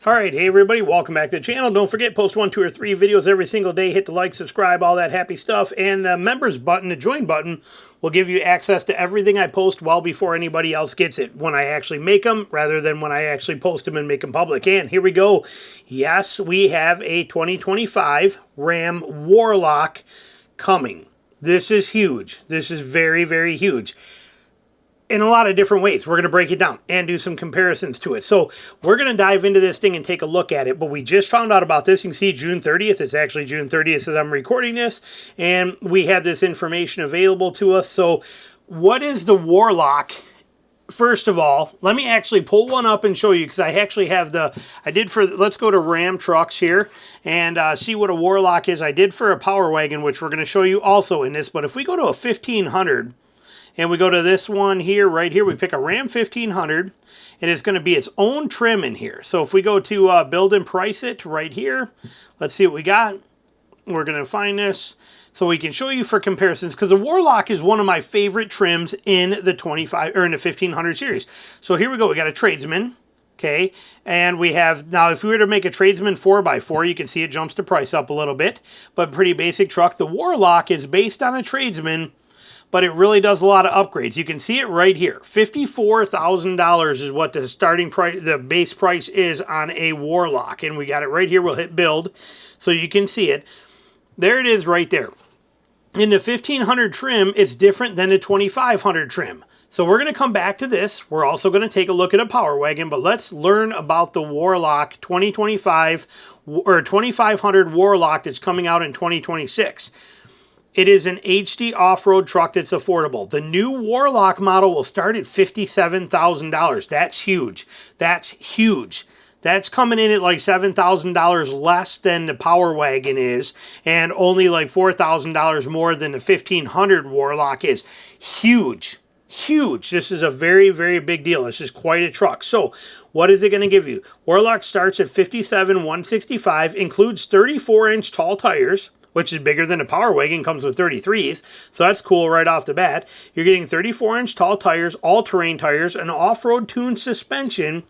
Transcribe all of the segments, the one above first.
Alright, hey everybody, welcome back to the channel. Don't forget, post 1, 2, or 3 videos every single day. Hit the like, subscribe, all that happy stuff. And the members button, the join button, will give you access to everything I post well before anybody else gets it. When I actually make them, rather than when I actually post them and make them public. And here we go. Yes, we have a 2025 Ram Warlock coming. This is huge. This is very, very huge. In a lot of different ways. We're going to break it down and do some comparisons to it. So we're going to dive into this thing and take a look at it. But we just found out about this. You can see June 30th. It's actually June 30th as I'm recording this. And we have this information available to us. So what is the Warlock? First of all, let me actually pull one up and show you, because I actually have let's go to Ram Trucks here and see what a Warlock is. I did for a Power Wagon, which we're going to show you also in this. But if we go to a 1500, and we go to this one here, right here, we pick a Ram 1500, and it's going to be its own trim in here. So if we go to build and price it right here, let's see what we got. We're going to find this so we can show you for comparisons, because the Warlock is one of my favorite trims in the 25 or in the 1500 series. So here we go. We got a Tradesman. Okay, and we have, now if we were to make a Tradesman 4x4, you can see it jumps the price up a little bit, but pretty basic truck. The Warlock is based on a Tradesman, but it really does a lot of upgrades. You can see it right here. $54,000 is what the starting price, the base price is on a Warlock. And we got it right here. We'll hit build so you can see it. There it is right there. In the 1500 trim, it's different than the 2500 trim. So we're going to come back to this. We're also going to take a look at a Power Wagon, but let's learn about the Warlock 2025 or 2500 Warlock that's coming out in 2026. It is an HD off-road truck that's affordable. The new Warlock model will start at $57,000. That's huge. That's huge. That's coming in at like $7,000 less than the Power Wagon is, and only like $4,000 more than the 1500 Warlock is. Huge. Huge. This is a very, very big deal. This is quite a truck. So what is it going to give you? Warlock starts at $57,165, includes 34-inch tall tires, which is bigger than a Power Wagon, comes with 33s. So that's cool right off the bat. You're getting 34-inch tall tires, all-terrain tires, an off-road tuned suspension,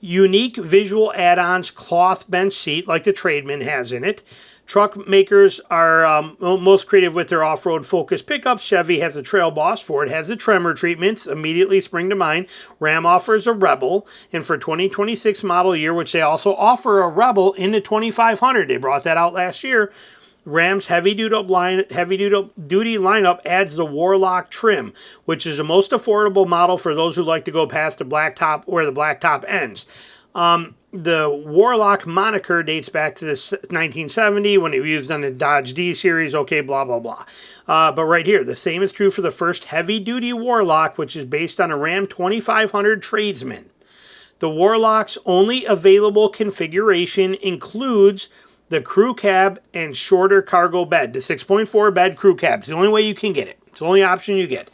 unique visual add-ons, cloth bench seat like the Tradesman has in it. Truck makers are most creative with their off-road focused pickups. Chevy has the Trail Boss. Ford has the Tremor treatments. Immediately spring to mind. Ram offers a Rebel. And for 2026 model year, which they also offer a Rebel in the 2500. They brought that out last year. Ram's heavy-duty lineup adds the Warlock trim, which is the most affordable model for those who like to go past the blacktop where the blacktop ends. The Warlock moniker dates back to 1970 when it was used on the Dodge D series. Okay, blah, blah, blah. But right here, the same is true for the first heavy-duty Warlock, which is based on a Ram 2500 Tradesman. The Warlock's only available configuration includes the crew cab and shorter cargo bed. The 6.4 bed crew cab. It's the only way you can get it. It's the only option you get.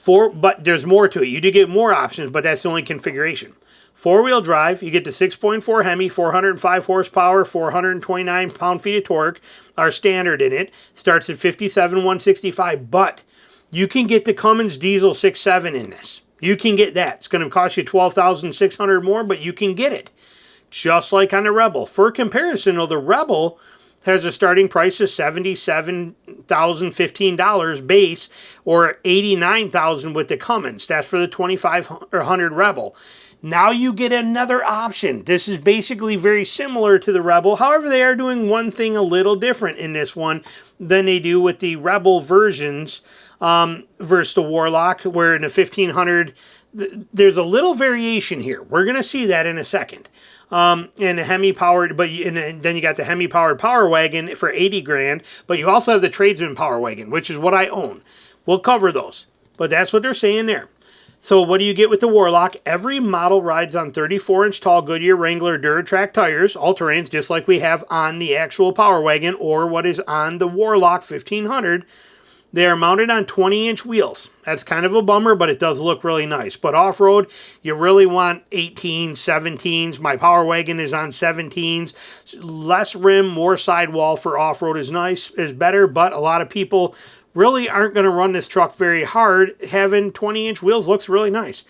But there's more to it. You do get more options, but that's the only configuration. Four-wheel drive, you get the 6.4 Hemi, 405 horsepower, 429 pound-feet of torque are standard in it. Starts at $57,165, but you can get the Cummins Diesel 6.7 in this. You can get that. It's going to cost you $12,600 more, but you can get it. Just like on the Rebel. For comparison, though, the Rebel has a starting price of $77,015 base, or $89,000 with the Cummins. That's for the 2500 Rebel. Now you get another option. This is basically very similar to the Rebel. However, they are doing one thing a little different in this one than they do with the Rebel versions versus the Warlock, where in the 1500, there's a little variation here. We're going to see that in a second. And a Hemi powered, and then you got the Hemi powered Power Wagon for 80 grand, but you also have the Tradesman Power Wagon, which is what I own. We'll cover those, but that's what they're saying there. So what do you get with the Warlock? Every model rides on 34-inch tall Goodyear Wrangler Duratrack tires, all terrains, just like we have on the actual Power Wagon or what is on the Warlock 1500. They are mounted on 20-inch wheels. That's kind of a bummer, but it does look really nice. But off-road, you really want 18s, 17s. My Power Wagon is on 17s. Less rim, more sidewall for off-road is nice, is better, but a lot of people really aren't going to run this truck very hard. Having 20-inch wheels looks really nice.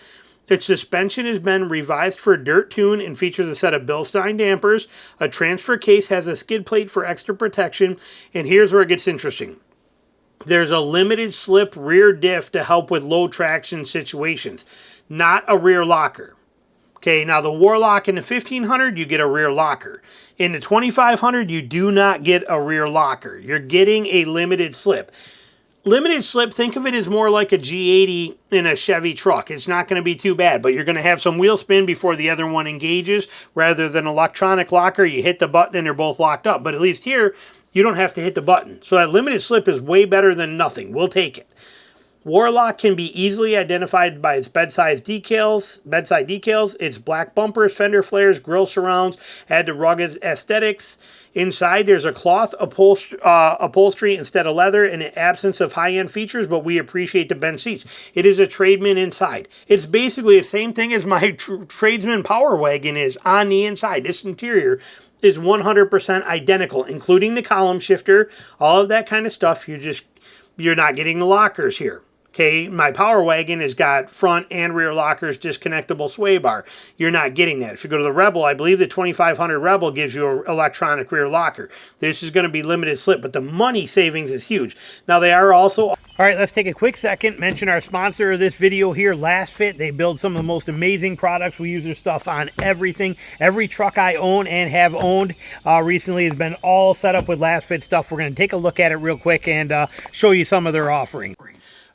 Its suspension has been revised for a dirt tune and features a set of Bilstein dampers. A transfer case has a skid plate for extra protection. And here's where it gets interesting. There's a limited slip rear diff to help with low traction situations, not a rear locker. Okay, now the Warlock in the 1500, you get a rear locker. In the 2500, you do not get a rear locker. You're getting a limited slip. Limited slip, think of it as more like a G80 in a Chevy truck. It's not going to be too bad, but you're going to have some wheel spin before the other one engages. Rather than electronic locker, you hit the button and they're both locked up. But at least here, you don't have to hit the button. So that limited slip is way better than nothing. We'll take it. Warlock can be easily identified by its bedside decals, its black bumpers, fender flares, grille surrounds, add to rugged aesthetics. Inside, there's a cloth upholstery instead of leather in the absence of high-end features, but we appreciate the bench seats. It is a Tradesman inside. It's basically the same thing as my Tradesman Power Wagon is on the inside. This interior is 100% identical, including the column shifter, all of that kind of stuff. You're not getting the lockers here. Okay, my Power Wagon has got front and rear lockers, disconnectable sway bar. You're not getting that. If you go to the Rebel, I believe the 2500 Rebel gives you an electronic rear locker. This is going to be limited slip, but the money savings is huge. Now, they are also... All right, let's take a quick second, mention our sponsor of this video here, LastFit. They build some of the most amazing products. We use their stuff on everything. Every truck I own and have owned recently has been all set up with LastFit stuff. We're going to take a look at it real quick and show you some of their offering.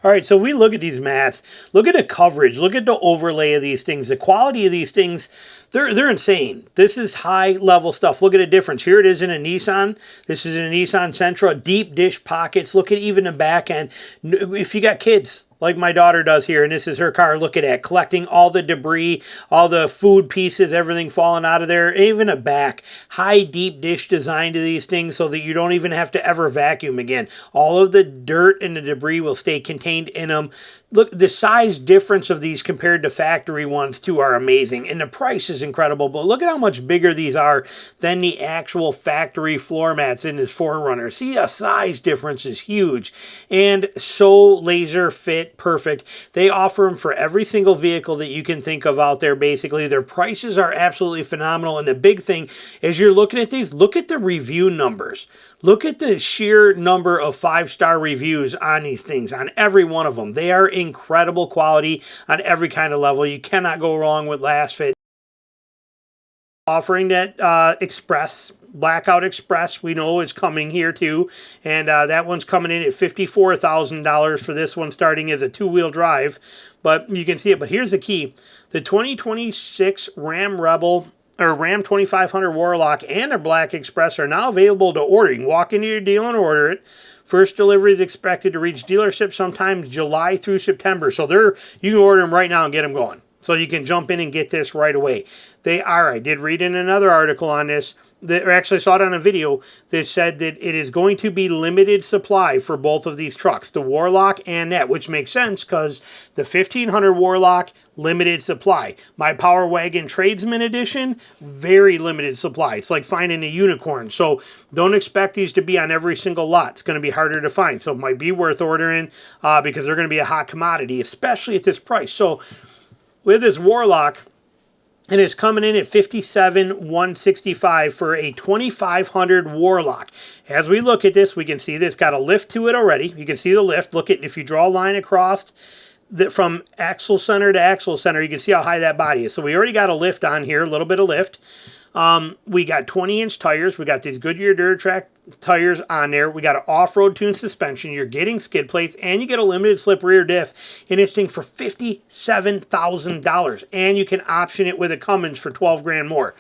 All right, so if we look at these mats, look at the coverage, look at the overlay of these things, the quality of these things, they're insane. This is high-level stuff. Look at the difference. Here it is in a Nissan. This is in a Nissan Sentra, deep dish pockets. Look at even the back end. If you got kids, like my daughter does here, and this is her car, look at that, collecting all the debris, all the food pieces, everything falling out of there, even a back. High deep dish design to these things so that you don't even have to ever vacuum again. All of the dirt and the debris will stay contained in them. Look, the size difference of these compared to factory ones too are amazing, and the price is incredible, but look at how much bigger these are than the actual factory floor mats in this 4Runner. See, a size difference is huge, and so laser fit perfect. They offer them for every single vehicle that you can think of out there, basically. Their prices are absolutely phenomenal, and the big thing, as you're looking at these, look at the review numbers. Look at the sheer number of 5-star reviews on these things, on every one of them. They are incredible quality on every kind of level. You cannot go wrong with LastFit. Offering that Blackout Express, we know is coming here too, and that one's coming in at $54,000 for this one, starting as a 2-wheel drive, but you can see it. But here's the key: the 2026 Ram Rebel or Ram 2500 Warlock and their Black Express are now available to order. You can walk into your dealer and order it. First delivery is expected to reach dealership sometime July through September, so you can order them right now and get them going. So you can jump in and get this right away. They are, I did read in another article on this, or actually saw it on a video, that said that it is going to be limited supply for both of these trucks, the Warlock and that, which makes sense because the 1500 Warlock, limited supply. My Power Wagon Tradesman Edition, very limited supply. It's like finding a unicorn. So don't expect these to be on every single lot. It's going to be harder to find. So it might be worth ordering because they're going to be a hot commodity, especially at this price. So with this Warlock, and it's coming in at $57,165 for a 2500 Warlock. As we look at this, we can see this got a lift to it already. You can see the lift. Look at, if you draw a line across from axle center to axle center, you can see how high that body is. So we already got a lift on here, a little bit of lift. We got 20-inch tires. We got these Goodyear Duratrack tires on there. We got an off-road tuned suspension. You're getting skid plates, and you get a limited slip rear diff in this thing for $57,000. And you can option it with a Cummins for $12 grand more.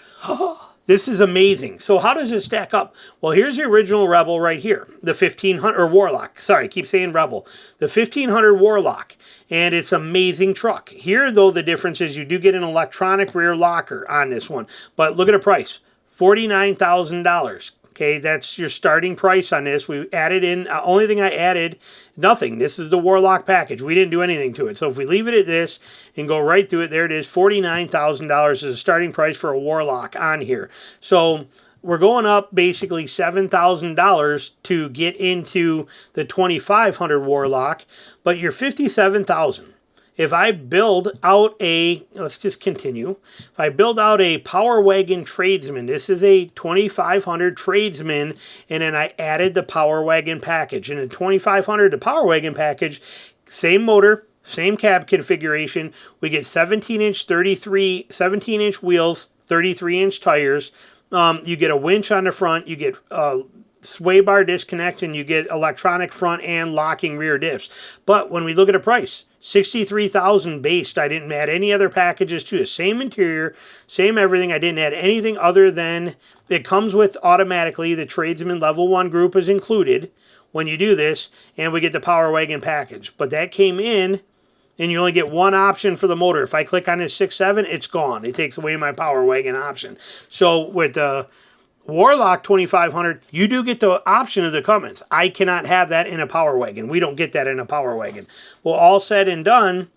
This is amazing. So how does it stack up? Well, here's the original Rebel right here. The 1500, or Warlock. Sorry, I keep saying Rebel. The 1500 Warlock. And it's an amazing truck. Here, though, the difference is you do get an electronic rear locker on this one. But look at the price. $49,000. Okay, that's your starting price on this. We added in, only thing I added, nothing. This is the Warlock package. We didn't do anything to it. So if we leave it at this and go right through it, there it is. $49,000 is a starting price for a Warlock on here. So we're going up basically $7,000 to get into the 2500 Warlock, but you're $57,000. if I build out a, let's just continue. If I build out a Power Wagon Tradesman, this is a 2500 Tradesman, and then I added the Power Wagon package. And in 2500, the Power Wagon package, same motor, same cab configuration. We get 17-inch wheels, 33-inch tires. You get a winch on the front. You get sway bar disconnect, and you get electronic front and locking rear diffs. But when we look at a price, $63,000 based. I didn't add any other packages to it. Same interior, same everything. I didn't add anything other than it comes with automatically the Tradesman Level 1 group is included when you do this, and we get the Power Wagon package. But that came in, and you only get one option for the motor. If I click on this 6.7, it's gone. It takes away my Power Wagon option. So with the Warlock 2500, you do get the option of the Cummins. I cannot have that in a Power Wagon. We don't get that in a Power Wagon. Well, all said and done,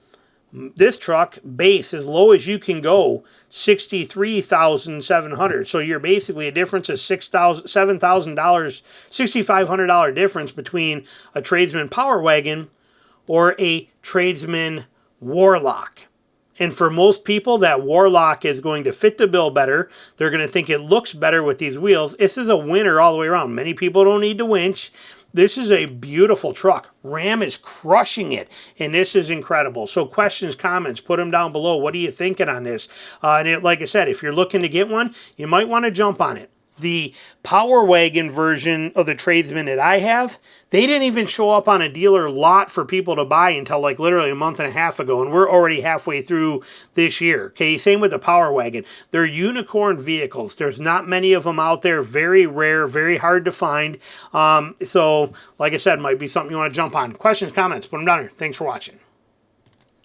this truck, base, as low as you can go, $63,700. So you're basically a difference of $7,000, $6,500 difference between a Tradesman Power Wagon or a Tradesman Warlock. And for most people, that Warlock is going to fit the bill better. They're going to think it looks better with these wheels. This is a winner all the way around. Many people don't need the winch. This is a beautiful truck. Ram is crushing it, and this is incredible. So questions, comments, put them down below. What are you thinking on this? Like I said, if you're looking to get one, you might want to jump on it. The Power Wagon version of the Tradesman that I have, they didn't even show up on a dealer lot for people to buy until like literally a month and a half ago, and we're already halfway through this year. Okay, same with the Power Wagon. They're unicorn vehicles. There's not many of them out there. Very rare, very hard to find. So, like I said, might be something you want to jump on. Questions, comments, put them down here. Thanks for watching.